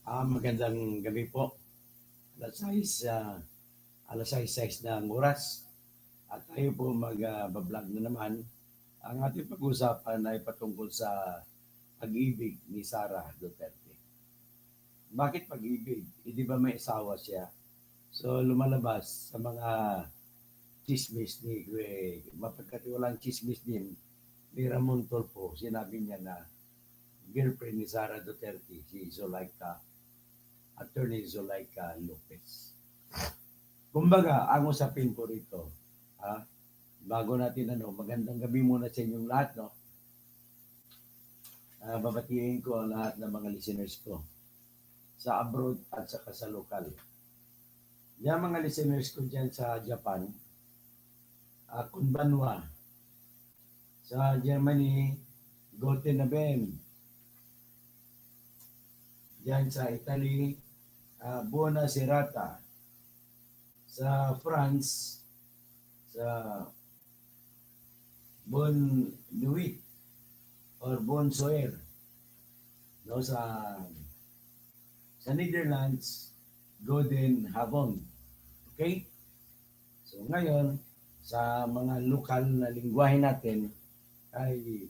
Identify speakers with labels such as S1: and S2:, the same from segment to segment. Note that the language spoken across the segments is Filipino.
S1: Magandang gabi po. Alas 6 ng oras. At tayo po mag-vlog na naman. Ang ating pag-uusapan ay patungkol sa pag-ibig ni Sara Duterte. Bakit pag-ibig? Di ba may asawa siya? So lumalabas sa mga chismis ni mapagkatiwalang chismis din ni Ramon Tulfo. Sinabi niya na girlfriend ni Sara Duterte, si Zulaika, Attorney Zulaika Lopez. Kumbaga, ang usapin ko rito, ha, bago natin magandang gabi muna sa inyong lahat, no? Babatiin ko ang lahat ng mga listeners ko sa abroad at saka sa lokal. Yung mga listeners ko dyan sa Japan, Konbanwa, sa Germany, Guten Abend, dyan sa Italy, Buona Serata, sa France, sa Bon Nuit or Bon Soir, no, sa Netherlands, Golden Habon. Okay? So ngayon, sa mga lokal na lingwahe natin ay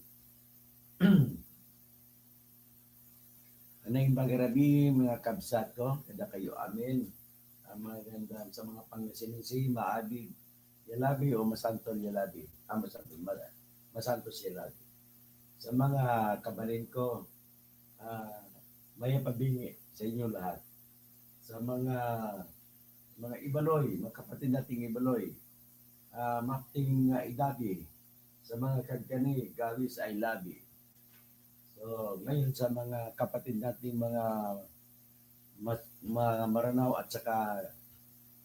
S1: anay magarabi mga kabsat ko, kada kayo amin. Maganda sa mga pangasinisi, maabig, yalabi o masantol yalabi. Masantos yalabi. Sa mga kabalin ko, may pabingi sa inyo lahat. Sa mga ibaloy, mga kapatid nating ibaloy, mating idabi, sa mga kagkani, gawis ay labi. So, ngayon sa mga kapatid nating mga Maranao at saka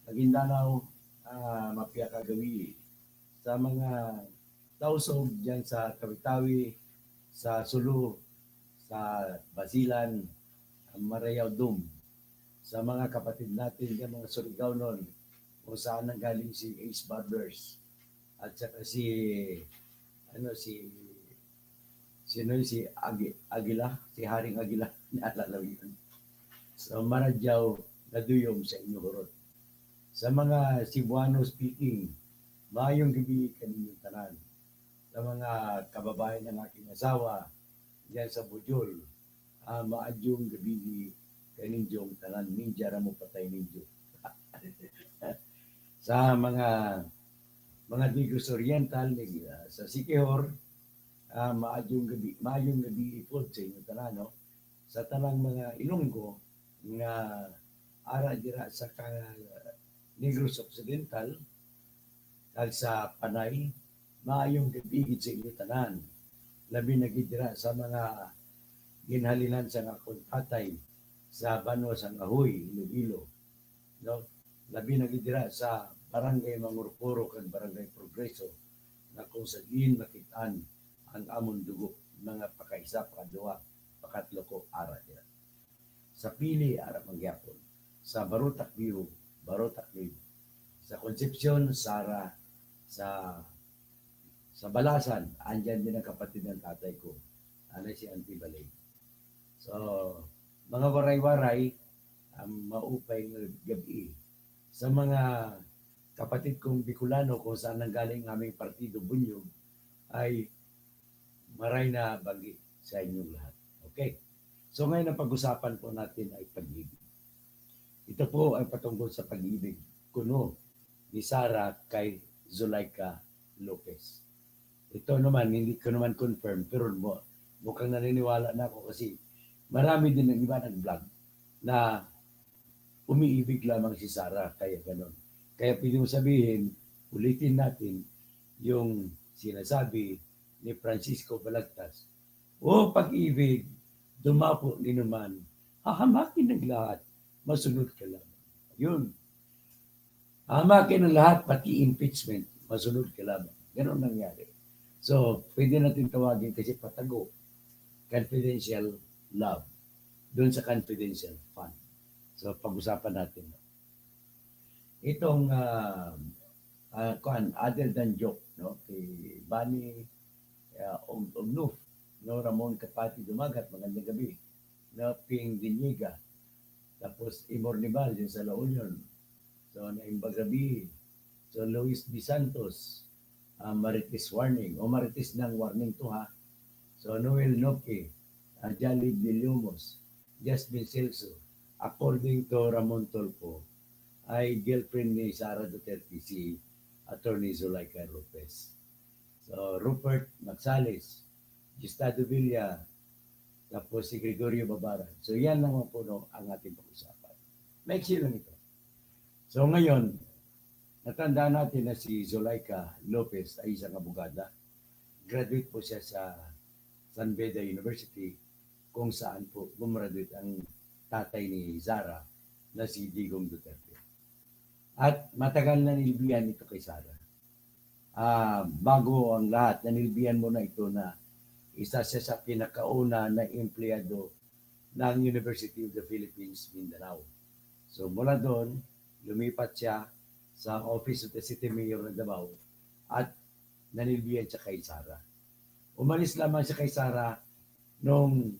S1: Maguindanao, Mapia Kagawi, sa mga tausog dyan sa Kawitawi, sa Sulu, sa Basilan, Marayaw Dum, sa mga kapatid natin dyan, mga Surigao nun, kung saan nanggaling si Ace Barbers, at saka si Agila, si Haring Agila, naalala mo yun. So, Maradyaw, naduyom sa inyo horot. Sa mga Cebuano speaking, mayong gabi kaninyong tanan. Sa mga kababayan ng aking asawa, diyan sa Bujol, maadyong gabi kaninyong tanan. Ninja ra mo patay ninyo. Sa mga Negros Oriental, sa Siquijor, mayong gabi ipod sa inyo tanan, no? Sa tanang mga Ilonggo, nga ara dira sa Negros Occidental kag sa Panay, maayong gabi sa inyo tanan. Labi na dira sa mga ginhalinan sa nga kontatay sa Banwa sa Ngahoy, Iloilo. No? Labi na dira sa Barangay Mangurpuro kag Barangay Progreso na kung sa diin makitaan ang amon dugo mga pakaisa, pakadua, pakatlo ko ara dira. Sa Pili, ara mangyapon. Sa Barutak View, Barutak View. Sa Concepcion, Sara. Sa Balasan, andyan din ang kapatid ng tatay ko. Ano si Auntie Balay. So, mga waray-waray, maupay ng gabi. Sa mga kapatid kong Bicolano, kung saan nanggaling aming partido Bunyog, ay maray na bagi sa inyong lahat. Okay? So ngayon ang pag-usapan po natin ay pag-ibig. Ito po ay patungkol sa pag-ibig kuno ni Sara kay Zulaika Lopez. Ito naman, hindi ko naman confirm, pero mukhang naniniwala na ako kasi marami din ng iba nag-vlog na umiibig lamang si Sara, kaya ganon. Kaya pwede mo sabihin, ulitin natin yung sinasabi ni Francisco Balagtas. O pag-ibig, dumapo din naman, hahamakin ng lahat, masunod ka lang. Yun. Hahamakin ng lahat, pati impeachment, masunod ka lamang. Ganon nangyari. So, pwede natin tawagin kasi patago, confidential love, doon sa confidential fund. So, pag-usapan natin. Itong, other than joke, no, kay Bani Ognuf, no, Ramon Kapati Dumagat, magandang gabi, no, Ping Diniga, Tapos Imornibal yun sa La Union. So Naimbag Gabi. So Luis D. Santos, Marites Warning, o Marites ng Warning to ha. So Noel Noque, Jalib de Lumos, Jasmine Celso, according to Ramon Tolpo, ay girlfriend ni Sara Duterte si Attorney Zulaika Lopez. So Rupert Magsales, Gustavo Villa, tapos si Gregorio Babaran. So yan naman po no, ang ating pag-usapan. Maiksi lang ito. So ngayon, natandaan natin na si Zulaika Lopez ay isang abogada. Graduate po siya sa San Beda University kung saan po gumraduate ang tatay ni Zara na si Digong Duterte. At matagal na nilbihan ito kay Sara. Bago ang lahat, nanilbihan mo na ito na isa siya sa pinakauna na empleyado ng University of the Philippines, Mindanao. So mula doon, lumipat siya sa Office of the City Mayor ng Davao at nanilbihan siya kay Sara. Umalis lamang siya kay Sara nung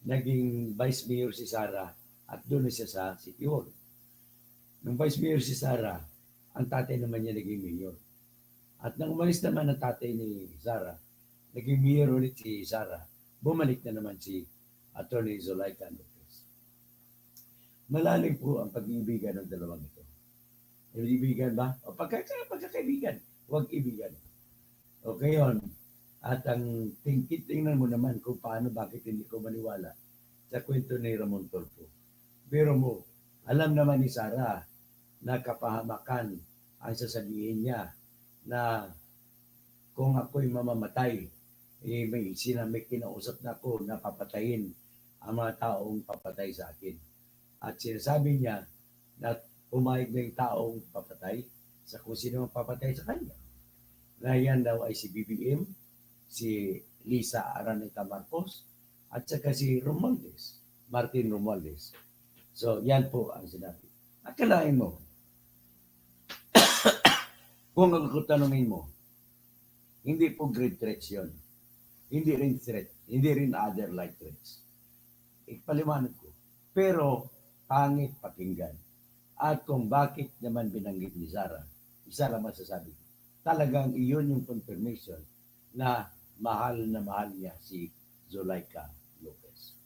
S1: naging Vice Mayor si Sara at doon na siya sa City Hall. Nung Vice Mayor si Sara, ang tatay naman niya naging mayor. At nang umalis naman ang tatay ni Sara, naging mayor ulit si Sara, bumalik na naman si Attorney Zulaika Lopez. Malalim po ang pag-iibigan ng dalawang ito. Ibigan ba? O pagkakaibigan, huwag ibigan. Okay yun. At ang tingnan mo naman kung paano, bakit hindi ko maniwala sa kwento ni Ramon Tolpo. Pero mo, alam naman ni Sara na kapahamakan ang sasabihin niya na kung ako'y mamamatay, may kinausap na ako na papatayin ang mga taong papatay sa akin. At sinasabi niya na pumayag na yung taong papatay sa kung sino ang papatay sa kanya. Na yan daw ay si BBM, si Lisa Araneta Marcos, at saka si Martin Romualdez. So, yan po ang sinabi. Akalain mo, kung ako tanongin mo, hindi po great threats yun. Hindi rin threat. Hindi rin other like threats. Ipaliwanag ko. Pero, pangit pakinggan. At kung bakit naman binanggit ni Sara, isa lang masasabi ko. Talagang iyon yung confirmation na mahal niya si Zulaika Lopez.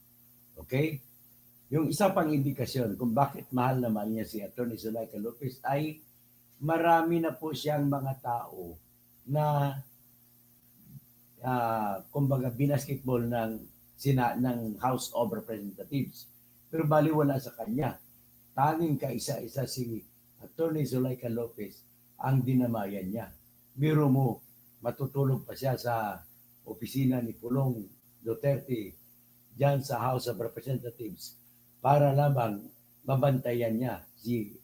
S1: Okay? Yung isa pang indikasyon kung bakit mahal naman niya si Atty. Zulaika Lopez ay marami na po siyang mga tao na kumbaga binasketball ng House of Representatives. Pero baliwala sa kanya. Tanging kaisa-isa si Atty. Zulaika Lopez ang dinamayan niya. Biro mo, matutulog pa siya sa opisina ni Pulong Duterte dyan sa House of Representatives para lamang mabantayan niya si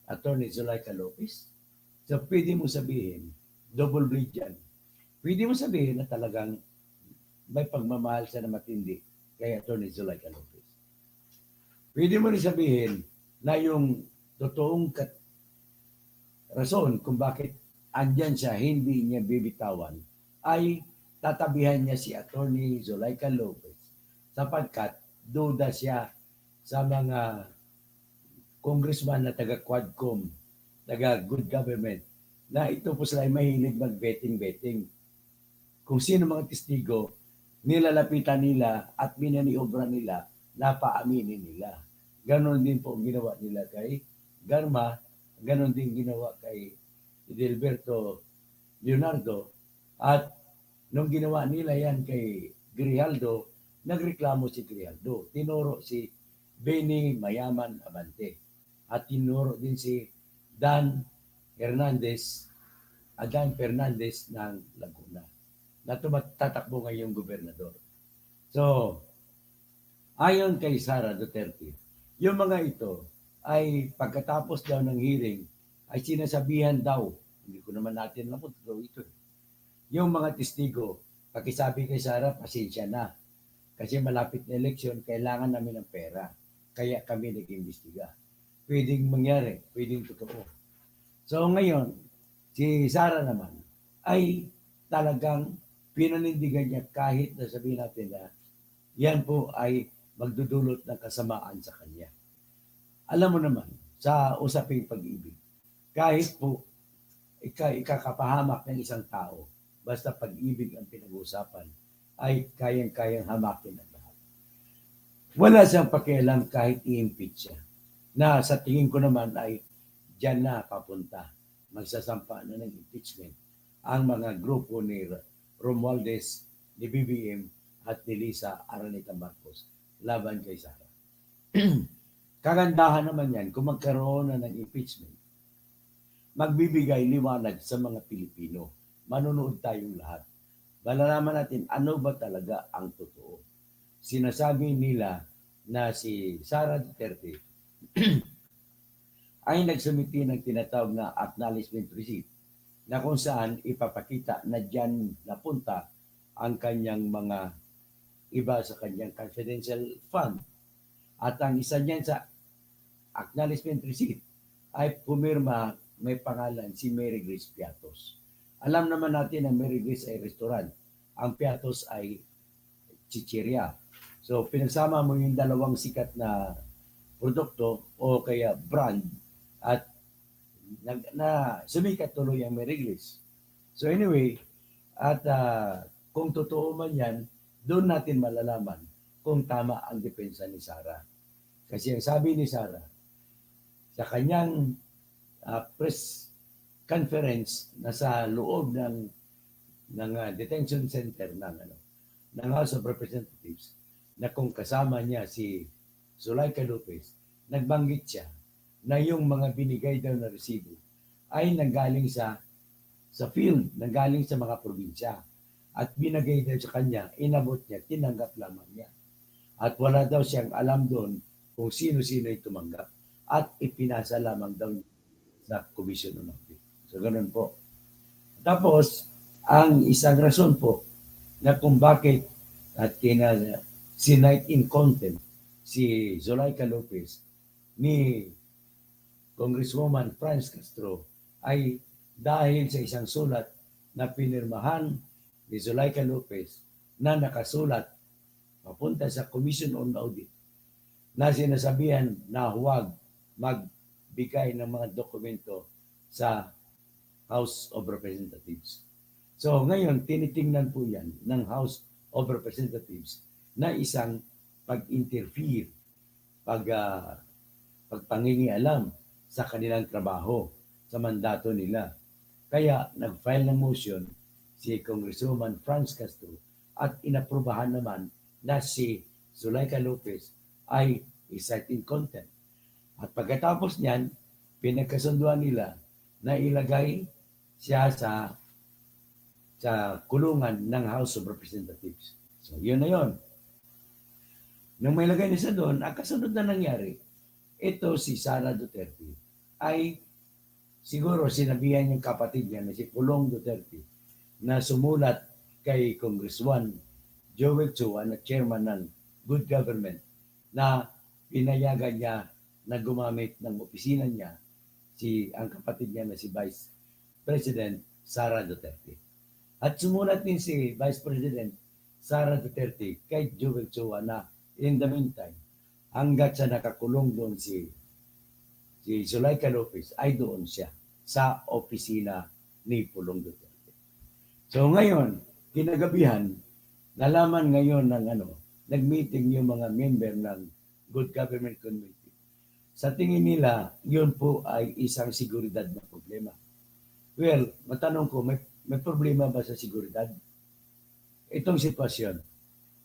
S1: Atty. Zulaika Lopez. So pwede mo sabihin, double bleed yan. Pwede mo sabihin na talagang may pagmamahal siya na matindi kay Atty. Zulaika Lopez. Pwede mo rin sabihin na yung totoong rason kung bakit andyan siya, hindi niya bibitawan, ay tatabihan niya si Atty. Zulaika Lopez sapagkat duda siya sa mga congressman na taga-Quadcom, taga-good government, na ito po sila ay mahilig mag-betting. Kung sino mga testigo, nilalapitan nila at minaniobra nila, napaaminin nila. Ganon din po ginawa nila kay Garma, ganon din ginawa kay Edelberto Leonardo, at nung ginawa nila yan kay Grijaldo, nagreklamo si Grijaldo. Tinuro si Benny Mayaman Abante at tinuro din si Dan Fernandez ng Laguna na tatakbo ngayong gobernador. So, ayon kay Sara Duterte, yung mga ito ay pagkatapos daw ng hearing ay sinasabihan daw, hindi ko naman natin alam kung totoo ito. Yung mga testigo, pakisabi kay Sara, pasensya na. Kasi malapit na eleksyon, kailangan namin ng pera. Kaya kami nag-imbestiga. Pwedeng mangyari, pwedeng totoo. So ngayon, si Sara naman ay talagang pinanindigan niya kahit na sabihin natin na yan po ay magdudulot ng kasamaan sa kanya. Alam mo naman, sa usaping pag-ibig, kahit po ikakapahamak ng isang tao, basta pag-ibig ang pinag-uusapan, ay kayang-kayang hamakin ang lahat. Wala siyang pakialam kahit i-impeach siya. Na sa tingin ko naman ay diyan na papunta. Magsasampa na ng impeachment ang mga grupo ni Romualdez, ni BBM at ni Lisa Araneta Marcos laban kay Sara. Kagandahan naman yan kung magkaroon na ng impeachment. Magbibigay liwanag sa mga Pilipino. Manonood tayong lahat. Malalaman natin ano ba talaga ang totoo. Sinasabi nila na si Sara Duterte ay nagsumiti ng tinatawag na acknowledgement receipt na kung saan ipapakita na dyan napunta ang kanyang mga iba sa kanyang confidential fund. At ang isa niyan sa acknowledgement receipt ay pumirma, may pangalan si Mary Grace Piatos. Alam naman natin na Mary Grace ay restaurant. Ang Piatos ay chichirya. So pinagsama mo yung dalawang sikat na produkto o kaya brand at na sumikat tuloy ang Mary Grace. So anyway, at kung totoo man yan, doon natin malalaman kung tama ang depensa ni Sara. Kasi ang sabi ni Sara, sa kanyang press conference na sa loob ng detention center ng House of Representatives, na kung kasama niya si Zuleika Lopez, nagbanggit siya na yung mga binigay daw na resibo ay nanggaling sa field, nanggaling sa mga probinsya. At binagay daw sa kanya, inabot niya, tinanggap lamang niya. At wala daw siyang alam doon kung sino-sino ay tumanggap. At ipinasa lamang daw sa Commission on Audit. So, ganun po. Tapos, ang isang rason po na kung bakit at sinight in contempt si Zuleika Lopez ni Congresswoman Franz Castro ay dahil sa isang sulat na pinirmahan ni Zuleika Lopez na nakasulat papunta sa Commission on Audit na sinasabihan na huwag magbigay ng mga dokumento sa House of Representatives. So ngayon, tinitingnan po yan ng House of Representatives na isang pag-interfere, pagpangingialam sa kanilang trabaho, sa mandato nila. Kaya nag-file ng motion si Congresswoman Franz Castro at inaprubahan naman na si Zuleika Lopez ay i-cite in contempt. At pagkatapos niyan, pinagkasunduan nila na ilagay siya sa kulungan ng House of Representatives. So, yun na yun. Nung may lagay niya doon, ang kasunod na nangyari, ito si Sara Duterte ay siguro sinabihan yung kapatid niya na si Pulong Duterte na sumulat kay Congressman Joel Chua na chairman ng Good Government na pinayagan niya na gumamit ng opisina niya ang kapatid niya na si Vice President Sara Duterte. At sumulat din si Vice President Sara Duterte kay Joel Chua na in the meantime, hanggat sa nakakulong doon si Zuleika Lopez, ay doon siya sa opisina ni Pulong Duterte. So ngayon, kinagabihan, nalaman ngayon nag-meeting yung mga member ng Good Government Committee. Sa tingin nila, yun po ay isang seguridad na problema. Well, matanong ko, may problema ba sa seguridad? Itong sitwasyon,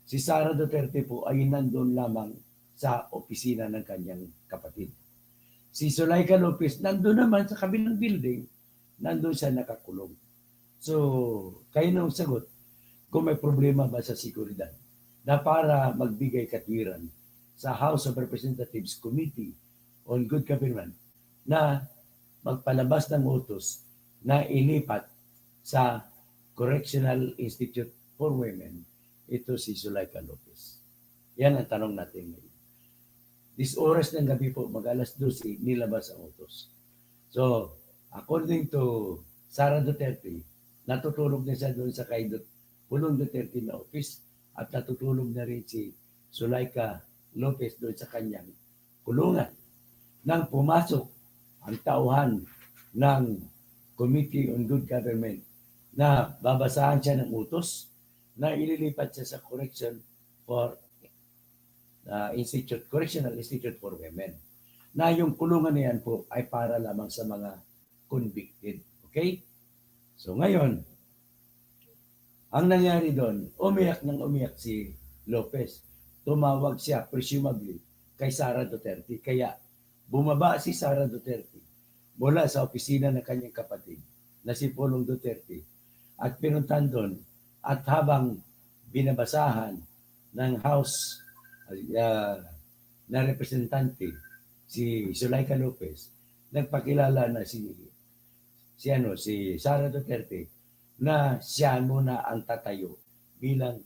S1: si Sara Duterte po ay nandun lamang sa opisina ng kanyang kapatid. Si Zuleika Lopez, nandun naman sa kabilang building, nandun siya nakakulong. So, kayo nang sagot, kung may problema ba sa seguridad, na para magbigay katwiran sa House of Representatives Committee on Good Government na magpalabas ng utos na ilipat sa Correctional Institute for Women, ito si Zuleika Lopez. Yan ang tanong natin ngayon. This oras ng gabi po, mag-alas 12, nilabas ang utos. So, according to Sara Duterte, natutulog na siya doon sa kay Pulong Duterte na office at natutulog na rin si Zuleika Lopez doon sa kanyang kulungan. nang pumasok ang tauhan ng Committee on Good Government na babasahan siya ng utos na ililipat siya sa correction for Correctional Institute for Women. Na yung kulungan na yan po ay para lamang sa mga convicted. Okay? So ngayon, ang nangyari doon, umiyak si Lopez. Tumawag siya, presumably, kay Sara Duterte. Kaya bumaba si Sara Duterte mula sa opisina ng kanyang kapatid na si Pulong Duterte at pinuntan doon at habang binabasahan ng House na representante si Zuleika Lopez, nagpakilala na si Sara Duterte na siya muna ang tatayo bilang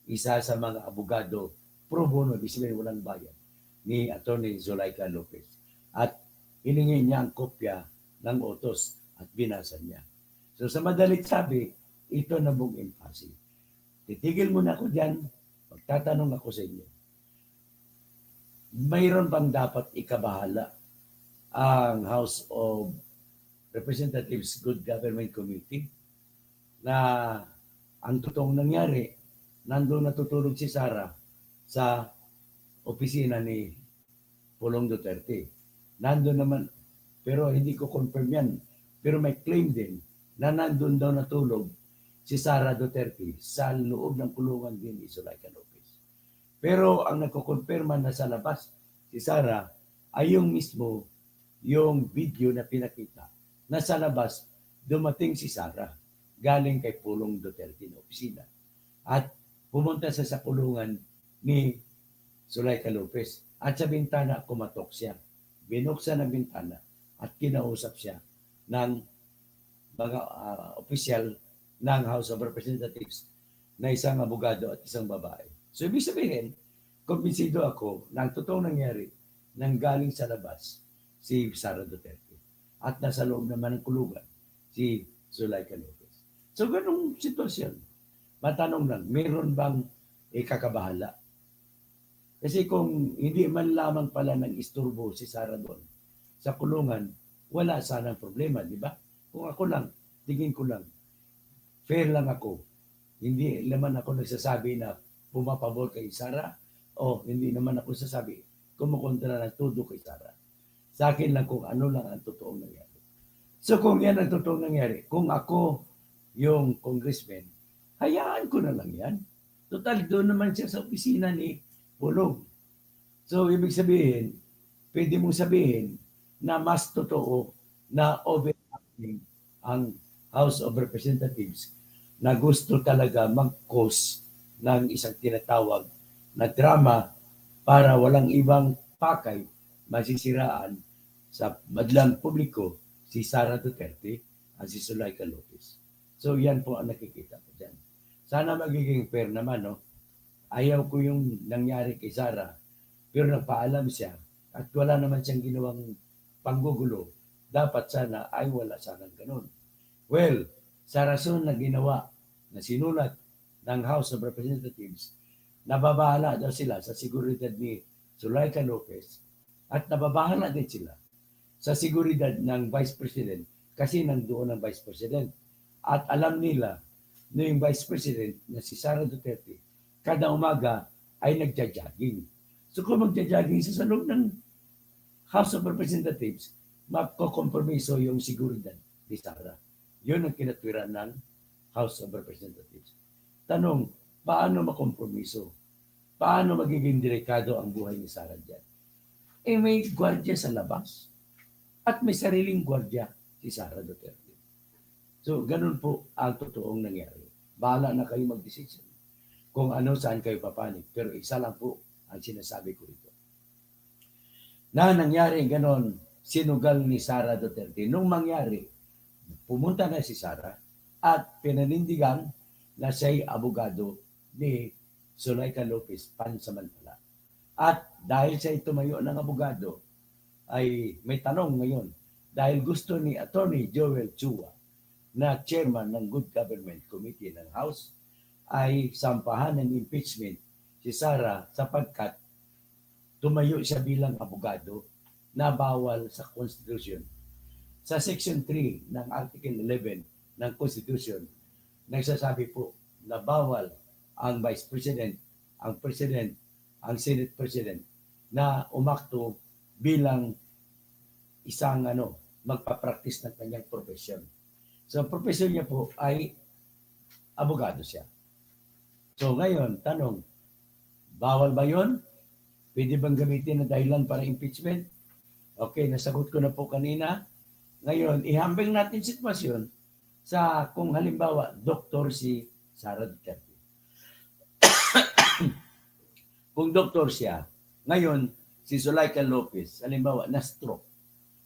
S1: isa sa mga abogado pro bono, bisibin walang bayad ni Atty. Zuleika Lopez. At hiningi niya ang kopya ng utos at binasa niya. So sa madalit sabi, ito na buong empasi. Titigil muna ako dyan, magtatanong ako sa inyo. Mayroon bang dapat ikabahala ang House of Representatives Good Government Committee na ang totoong nangyari, nandun natutulog si Sara sa opisina ni Pulong Duterte. Nandun naman, pero hindi ko confirm yan. Pero may claim din na nandun daw natulog si Sara Duterte sa loob ng kulungan din ni Zuleika Lopez. Pero ang nagkukonfirma na sa labas si Sara ay yung mismo yung video na pinakita na sa labas dumating si Sara galing kay Pulong Duterte na opisina at pumunta sa kulungan ni Zuleika Lopez at sa bintana kumatok siya. Binuksan ang bintana at kinausap siya ng mga opisyal ng House of Representatives na isang abogado at isang babae. So ibig sabihin, kumbinsido ako na ang totoong nangyari nang galing sa labas si Sara Duterte at nasa loob naman ng kulungan si Zuleika Lopez. So ganung sitwasyon. Matanong lang, meron bang ikakabahala? Kasi kung hindi man lamang pala ng isturbo si Sara doon sa kulungan, wala sanang problema, di ba? Kung ako lang, tingin ko lang, fair lang ako. Hindi naman ako nagsasabi na pumapabor kay Sara o hindi naman ako nagsasabi kumukontra ng todo kay Sara. Sa akin lang kung ano lang ang totoong nangyari. So kung yan ang totoong nangyari, kung ako yung congressman, hayaan ko na lang yan. Total, doon naman siya sa opisina ni Pulong. So, ibig sabihin, pwede mong sabihin na mas totoo na overacting ang House of Representatives na gusto talaga mag-cause ng isang tinatawag na drama para walang ibang pakay masisiraan sa madlang publiko si Sara Duterte at si Zuleika Lopez. So, yan po ang nakikita ko dyan. Sana magiging fair naman, no? Ayaw ko yung nangyari kay Sara, pero nagpaalam siya at wala naman siyang ginawang panggugulo. Dapat sana ay wala sanang ganun. Well, sa rason na ginawa, na sinulat ng House of Representatives, nababahala daw sila sa seguridad ni Zuleika Lopez at nababahala din sila sa seguridad ng Vice President kasi nandoon ang Vice President. At alam nila na yung Vice President na si Sara Duterte kada umaga ay nagja-jogging. So kung magja-jogging sa loob ng House of Representatives, makokompromiso yung seguridad ni Sara. Yun ang kinatwiran ng House of Representatives. Tanong, paano makompromiso? Paano magiging delikado ang buhay ni Sara dyan? Eh may gwardiya sa labas at may sariling gwardiya si Sara Duterte. So ganun po ang totoong nangyari. Bahala na kayo mag-decision kung ano saan kayo papanig. Pero isa lang po ang sinasabi ko rito. Na nangyari ganon, sinugal ni Sara Duterte. Nung mangyari, pumunta na si Sara at pinanindigan na siya'y abogado ni Zuleika Lopez pansamantala. At dahil siya'y tumayo ng abogado, ay may tanong ngayon. Dahil gusto ni Attorney Joel Chua na chairman ng Good Government Committee ng House, ay sampahan ng impeachment si Sara sapagkat tumayo siya bilang abogado na bawal sa Constitution. Sa Section 3 ng Article 11 ng Constitution, nagsasabi po na bawal ang Vice President, ang President, ang Senate President na umakto bilang isang magpa-practice ng kanyang profesyon. So, ang profesyon niya po ay abogado siya. So, ngayon, tanong, bawal ba yon? Pwede bang gamitin na dahilan para impeachment? Okay, nasagot ko na po kanina. Ngayon, ihambing natin sitwasyon sa kung halimbawa, doktor si Sara Duterte. Kung doktor siya, ngayon, si Zuleika Lopez, halimbawa, na-stroke.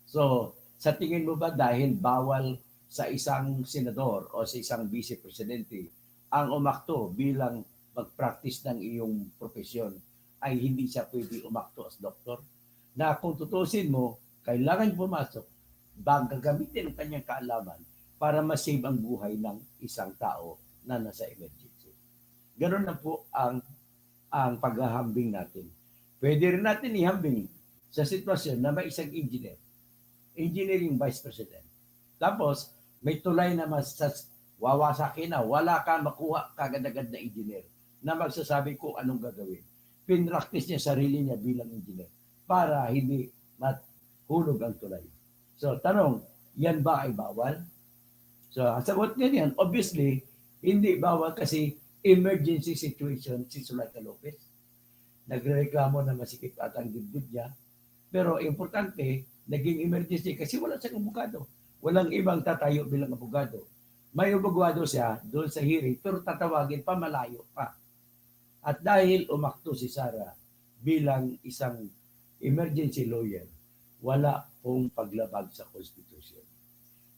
S1: So, sa tingin mo ba dahil bawal sa isang senador o sa isang vice-presidente ang umakto bilang mag-practice ng iyong profesyon ay hindi siya pwede umakto as doktor? Na kung tutusin mo, kailangan pumasok, gagamitin ang kanyang kaalaman para ma-save ang buhay ng isang tao na nasa emergency. Ganun na po ang paghahambing natin. Pwede rin natin ihambing sa sitwasyon na may isang engineering vice president. Tapos, may tulay na wawasakin na, wala ka makuha kagad-agad na engineer na magsasabi kung anong gagawin. Pinractice niya sarili niya bilang engineer para hindi mahulog ang tulay. So, tanong, yan ba ay bawal? So, ang sagot niya yan, obviously, hindi bawal kasi emergency situation si Zuleika Lopez. Nagrereklamo na masikip at ang dibdib niya. Pero importante, naging emergency kasi wala siyang abogado. Walang ibang tatayo bilang abogado. May abogado siya doon sa hearing, pero tatawagin pa malayo pa. At dahil umakto si Sara bilang isang emergency lawyer, wala pong paglabag sa Constitution.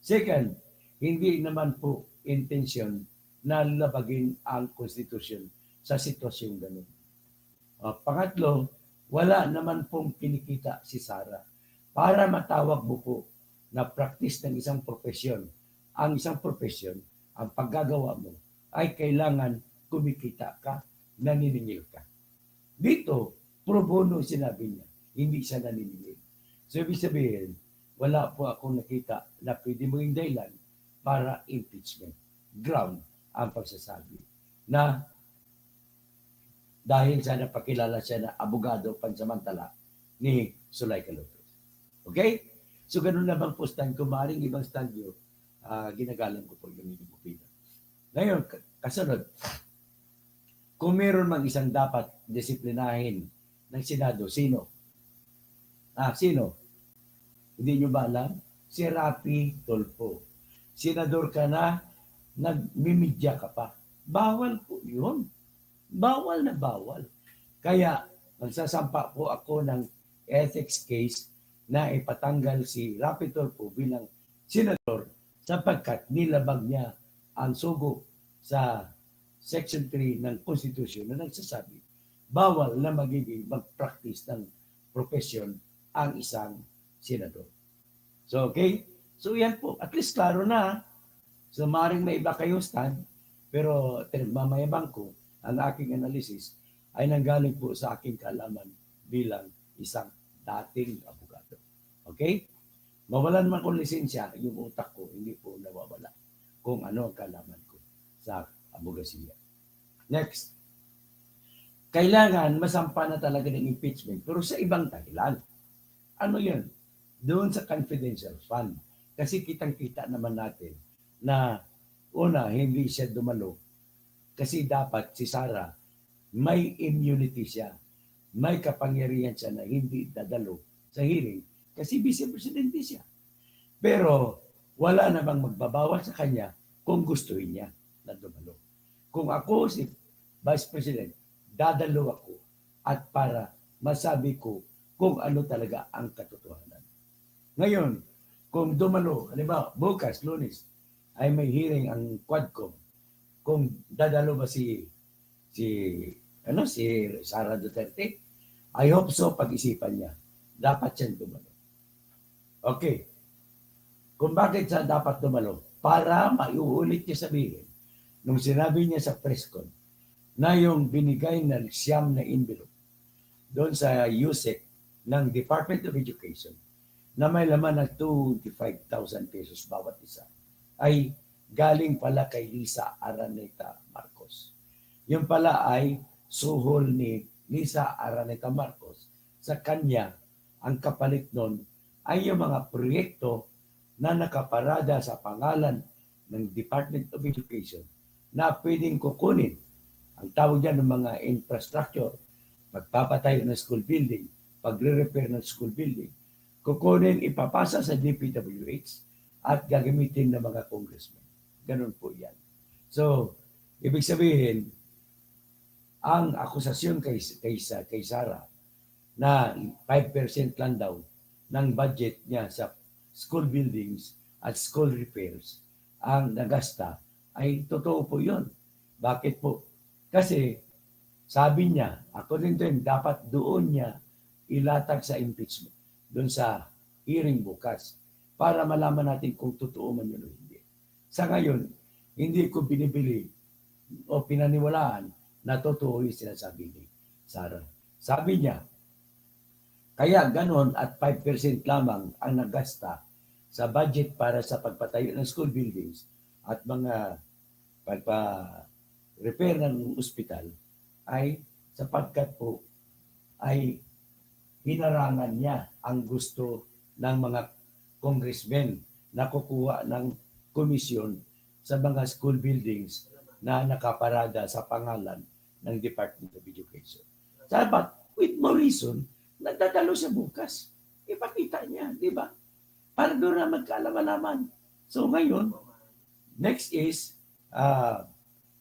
S1: Second, hindi naman po intensyon na labagin ang Constitution sa sitwasyong ganun. Pangatlo, wala naman pong kinikita si Sara para matawag mo po na practice ng isang profesyon. Ang isang profesyon, ang paggagawa mo ay kailangan kumikita ka, naniningil ka. Dito, pro bono sinabi niya, hindi siya naniningil. So, ibig sabihin, wala po akong nakita na pwede maging dahilan para impeachment. Ground ang pagsasabi na dahil sa napakilala siya na abogado pansamantala ni Zuleika Lopez. Okay? So, ganun na bang po stand ko? Maaaring ibang stand nyo, ginagalang ko po yung inyong opinion. Ngayon, kasunod, kung meron mang isang dapat disiplinahin ng Senado, sino? Sino? Hindi nyo ba alam? Si Rapi Tulfo. Senador ka na, nagmimidya ka pa. Bawal po yun. Bawal na bawal. Kaya, magsasampa po ako ng ethics case na ipatanggal si Rapi Tulfo bilang senador sapagkat nilabag niya ang sugo sa Section 3 ng Constitution na nagsasabi, bawal na magiging mag-practice ng profession ang isang senador. So, okay? So, yan po. At least klaro na. So, maaaring may iba kayong stand, pero mamayabang ko, ang aking analysis ay nanggaling po sa aking kaalaman bilang isang dating abogado. Okay? Mawalan man kong lisensya, yung utak ko, hindi po nawawala kung ano ang kaalaman ko sa abogasiya. Next. Kailangan masampa na talaga ng impeachment, pero sa ibang dahilan. Ano yun? Doon sa confidential fund. Kasi kitang-kita naman natin na una, hindi siya dumalo. Kasi dapat si Sara, may immunity siya. May kapangyarihan siya na hindi dadalo sa hearing kasi vice-presidente siya. Pero wala namang magbabawal sa kanya kung gustuhin niya na dumalo. Kung ako si Vice President, dadalo ako at para masabi ko kung ano talaga ang katotohanan. Ngayon, kung dumalo, halimbawa, bukas, Lunes, ay may hearing ang Quadcom, kung dadalo ba si Sara Duterte, I hope so, pag-isipan niya. Dapat siya dumalo. Okay. Kung bakit siya dapat dumalo? Para maiulit niya sabihin, nung sinabi niya sa press con, na yung binigay na siyam na envelope doon sa USEC ng Department of Education na may laman ng 25,000 pesos bawat isa ay galing pala kay Lisa Araneta Marcos. Yung pala ay suhol ni Lisa Araneta Marcos. Sa kanya, ang kapalit nun ay yung mga proyekto na nakaparada sa pangalan ng Department of Education na pwedeng kukunin. Ang tawag dyan ng mga infrastructure, pagpapatayo ng school building, pagre-repair ng school building, kukunin, ipapasa sa DPWH at gagamitin ng mga congressmen. Ganun po yan. So, ibig sabihin, ang akusasyon kay Sara na 5% lang daw ng budget niya sa school buildings at school repairs ang nagasta ay totoo po yun. Bakit po? Kasi sabi niya, according to him, dapat doon niya ilatag sa impeachment, doon sa hearing bukas, para malaman natin kung totoo man yun o hindi. Sa ngayon, hindi ko binibili o pinaniwalaan na totoo yung sinasabi ni Sara. Sabi niya, kaya ganon at 5% lamang ang nagasta sa budget para sa pagpatayo ng school buildings at mga pagpa-repair ng ospital ay sapagkat po ay hinarangan niya ang gusto ng mga congressmen na kukuha ng komisyon sa mga school buildings na nakaparada sa pangalan ng Department of Education. Dapat, with more reason, nagdadalo siya bukas. Ipakita niya, di ba? Para doon na magkaalaman-alaman. So ngayon, next is,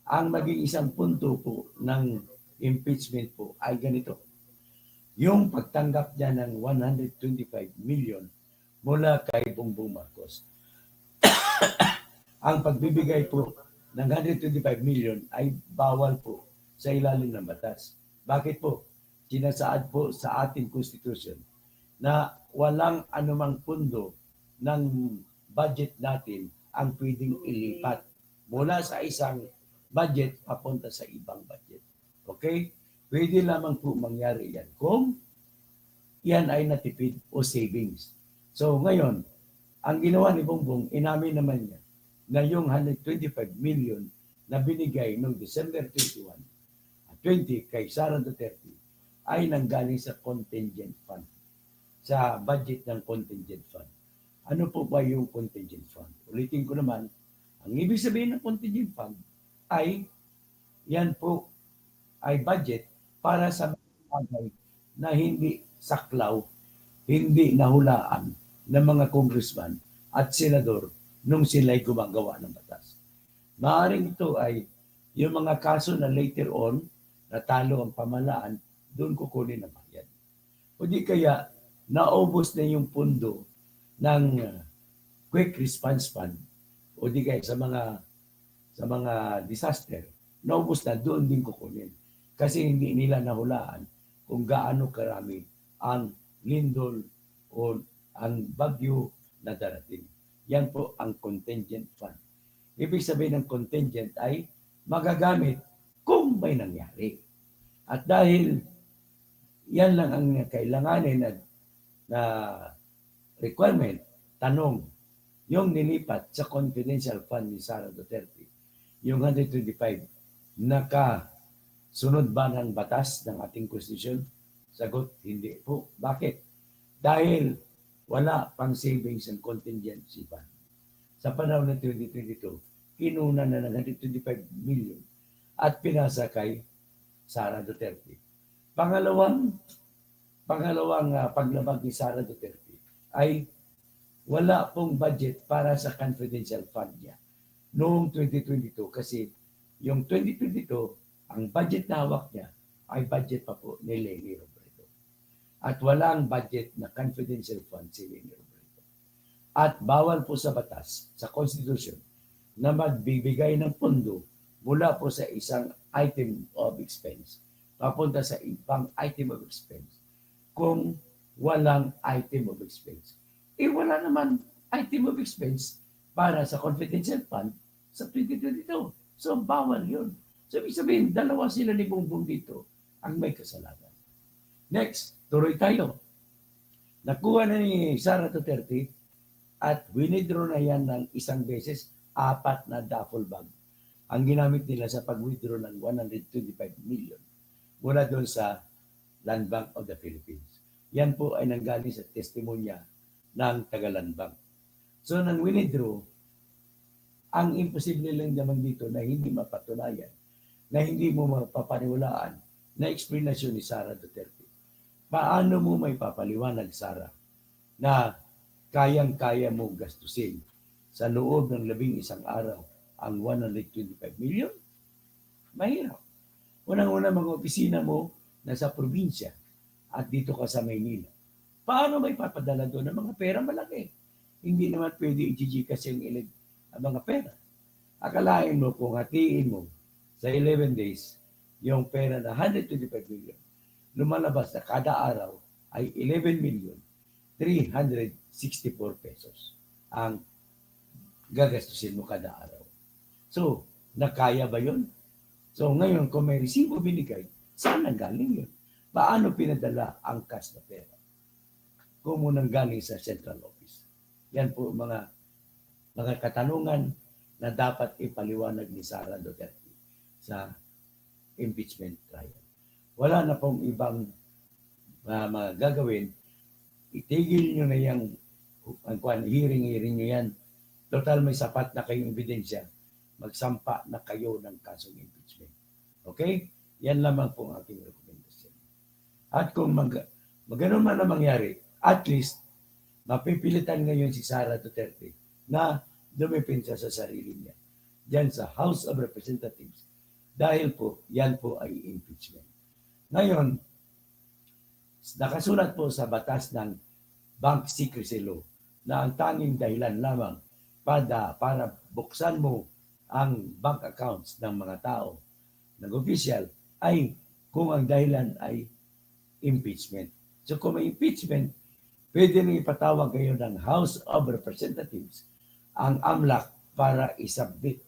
S1: ang maging isang punto po ng impeachment po ay ganito. Yung pagtanggap niya ng 125 million mula kay Bongbong Marcos. Ang pagbibigay po ng 125 million ay bawal po sa ilalim ng batas. Bakit po? Sinasaad po sa ating konstitusyon na walang anumang pundo ng budget natin ang pwedeng ilipat mula sa isang budget papunta sa ibang budget. Okay? Pwede lamang po mangyari yan kung yan ay natipid o savings. So ngayon, ang ginawa ni Bongbong, inamin naman niya na yung 125 million na binigay noong December 21 at 20 kay Sara Duterte ay nanggaling sa contingent fund, sa budget ng contingent fund. Ano po ba yung contingent fund? Ulitin ko naman, ang ibig sabihin ng contingent fund ay yan po ay budget para sa bagay na hindi saklaw, hindi nahulaan ng mga congressman at senador nung sila'y gumagawa ng batas. Maaaring ito ay yung mga kaso na later on, natalo ang pamalaan, doon kukunin ang bayad. O di kaya, naubos na yung pundo ng quick response fund, o di kaya sa mga disaster, naubos na, doon din kukunin. Kasi hindi nila nahulaan kung gaano karami ang lindol o ang bagyo na darating. Yan po ang contingent fund. Ibig sabihin ng contingent ay magagamit kung may nangyari. At dahil yan lang ang kailanganin na requirement, tanong, yung nilipat sa confidential fund ni Sara Duterte, yung 125, nakasunod ba ng batas ng ating konstitusyon? Sagot, hindi po. Bakit? Dahil wala pang savings and contingency fund. Sa panahon ng 2022, kinuna na ng 125 million at pinasa kay Sara Duterte. Pangalawang paglabag ni Sara Duterte ay wala pong budget para sa confidential fund niya noong 2022 kasi yung 2022, ang budget na hawak niya ay budget pa po ni Leni Robredo. At walang budget na confidential fund si Leni Robredo. At bawal po sa batas, sa konstitusyon, na magbibigay ng pondo mula po sa isang item of expense papunta sa ibang item of expense kung walang item of expense. Wala naman item of expense para sa confidential fund sa 2022. So, bawal yun. So, ibig sabihin, dalawa sila ni Bongbong dito ang may kasalanan. Next, tuloy tayo. Nakuha na ni Sara Duterte at winidraw na yan ng isang beses, 4 na duffel bag. Ang ginamit nila sa pag-withdraw ng 125 million mula doon sa Land Bank of the Philippines. Yan po ay nanggaling sa testimonya ng taga-Land Bank. So nang winidraw, ang imposible lang naman dito na hindi mapatunayan, na hindi mo mapapaniwalaan na eksplanasyon ni Sara Duterte. Paano mo may papaliwanag, Sara, na kayang-kaya mo gastusin sa loob ng 11 araw ang 125 million? Mahirap. Unang-una, mga opisina mo nasa probinsya at dito ka sa Maynila. Paano may papadala doon ng mga pera malaki? Hindi naman pwede i-GCash ang mga pera. Akalain mo kung hatiin mo sa 11 days yung pera na 125 million, lumalabas na kada araw ay 11 million 364 pesos ang gagastusin mo kada araw. So, nakaya ba yun? So, ngayon, kung may resibo binigay, saan nanggaling yun? Paano pinadala ang cash na pera? Kung munang galing sa central office. Yan po mga katanungan na dapat ipaliwanag ni Sara Duterte sa impeachment trial. Wala na pong ibang mga gagawin. Itigil nyo na yung hearing nyo yan. Total may sapat na kayong ebidensya. Magsampa na kayo ng kasong impeachment. Okay? Yan lamang po ang aking rekomendasyon. At kung magano'n man na mangyari, at least mapipilitan ngayon si Sara Duterte na dumipinsa sa sarili niya diyan sa House of Representatives dahil po yan po ay impeachment. Ngayon, nakasulat po sa batas ng Bank Secrecy Law na ang tanging dahilan lamang para buksan mo ang bank accounts ng mga tao, ng official, ay kung ang dahilan ay impeachment. So kung may impeachment, pwede nang ipatawag kayo ng House of Representatives ang AMLAC para isubmit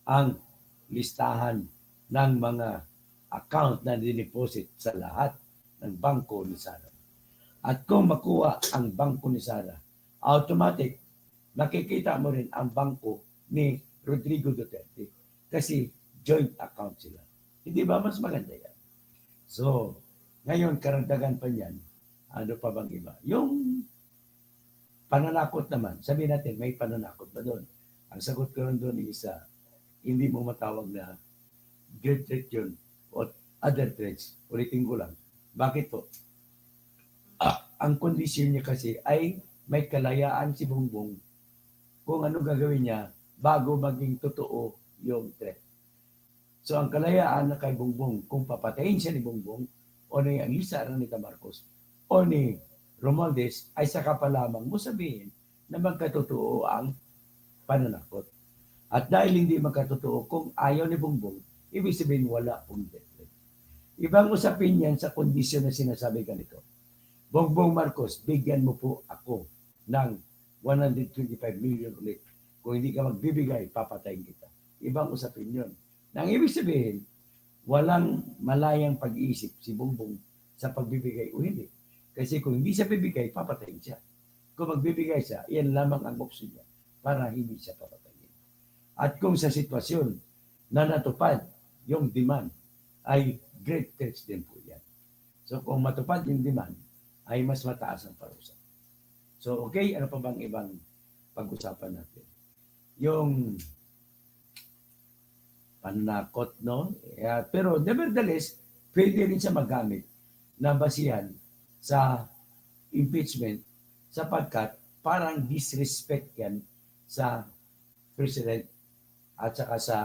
S1: ang listahan ng mga account na dineposit sa lahat ng bangko ni Sara. At kung makuha ang bangko ni Sara, automatic, nakikita mo rin ang bangko ni Rodrigo Duterte kasi joint account sila. Hindi ba mas maganda yan? So, ngayon, karagdagan pa niyan, ano pa bang iba? Yung pananakot naman, sabihin natin, may pananakot ba doon? Ang sagot ko doon is, hindi mo matawag na great threat yun o other threats. Ulitin ko lang. Bakit po? Ang kondisyon niya kasi ay may kalayaan si Bongbong kung ano gagawin niya bago maging totoo yung threat. So ang kalayaan na kay Bongbong, kung papatayin siya ni Bongbong o ni Anissa Araneta Marcos o ni Romualdez, ay saka pa lamang mo sabihin na magkatotoo ang pananakot. At dahil hindi magkatotoo, kung ayaw ni Bongbong, ibig sabihin wala pong death threat. Ibang usapin yan sa kondisyon na sinasabi ganito. Bongbong Marcos, bigyan mo po ako ng 125 million ulit. Kung hindi ka magbibigay, papatayin kita. Ibang usapin yun. Nang ibig sabihin, walang malayang pag-iisip si Bongbong sa pagbibigay o hindi. Kasi kung hindi siya bibigay, papatayin siya. Kung magbibigay siya, yan lamang ang option niya para hindi siya papatayin. At kung sa sitwasyon na natupad yung demand, ay great threats din po yan. So kung matupad yung demand, ay mas mataas ang parusa. So okay, ano pa bang ibang pag-usapan natin? Yung panakot, no? Pero nevertheless, pwede rin siya magamit na basihan sa impeachment sapagkat parang disrespect yan sa President at saka sa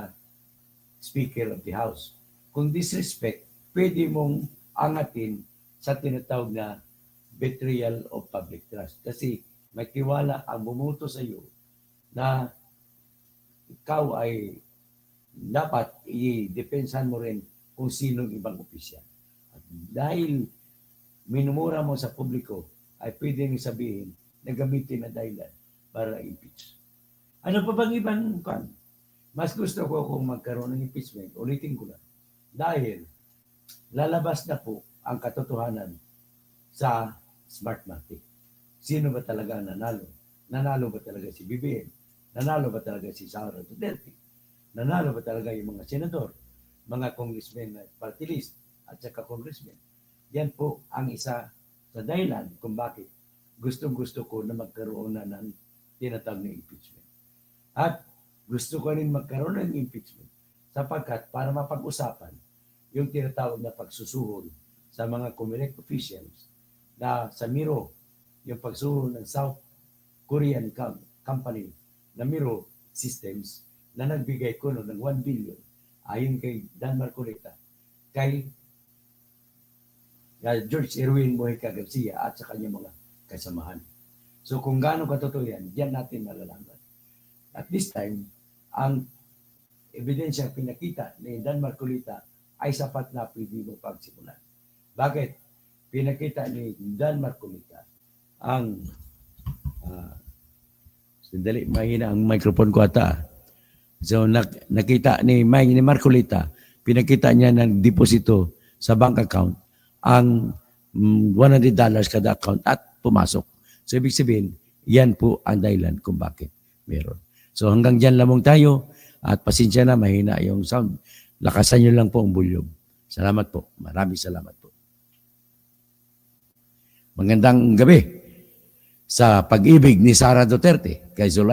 S1: Speaker of the House. Kung disrespect, pwede mong angatin sa tinatawag na betrayal of public trust. Kasi may tiwala ang bumuto sa iyo na ikaw ay dapat i-depensahan mo rin kung sinong ibang opisyal. At dahil minumura mo sa publiko, ay pwede rin sabihin na gamitin na dahilan para impeach. Ano pa bang ibang kan? Mas gusto ko kung magkaroon ng impeachment, ulitin ko lang. Dahil lalabas na po ang katotohanan sa Smartmatic. sino ba talaga ang nanalo? Nanalo ba talaga si BBM? Nanalo ba talaga si Sara Duterte? Nanalo ba talaga yung mga senador, mga congressmen at party list at saka congressmen? Yan po ang isa sa dahilan kung bakit gustong-gusto ko na magkaroon na ng tinatawag na impeachment. At gusto ko rin magkaroon ng impeachment sapagkat para mapag-usapan yung tinatawag na pagsusuhol sa mga COMELEC officials na sa Miro, yung pagsuhol ng South Korean company na Miro Systems na nagbigay ko ng 1 billion ayon kay Dan Marcolita, kay George Erwin Mojica Garcia at sa kanyang mga kasamahan. So kung gaano katotoo yan, diyan natin malalaman. At this time, ang ebidensya pinakita ni Dan Marcolita ay sapat na pwede mo pagsimulan. Bakit? Pinakita ni Dan Marcolita ang sandali, mahina ang microphone ko ata. So nakita ni Marcolita, pinakita niya ng deposito sa bank account ang $100 kada account at pumasok. So ibig sabihin, yan po ang dahilan kung bakit meron. So hanggang dyan lamang tayo at pasensya na mahina yung sound. Lakasan nyo lang po ang volume. Salamat po. Maraming salamat po. Magandang gabi sa pag-ibig ni Sara Duterte kay Zulay.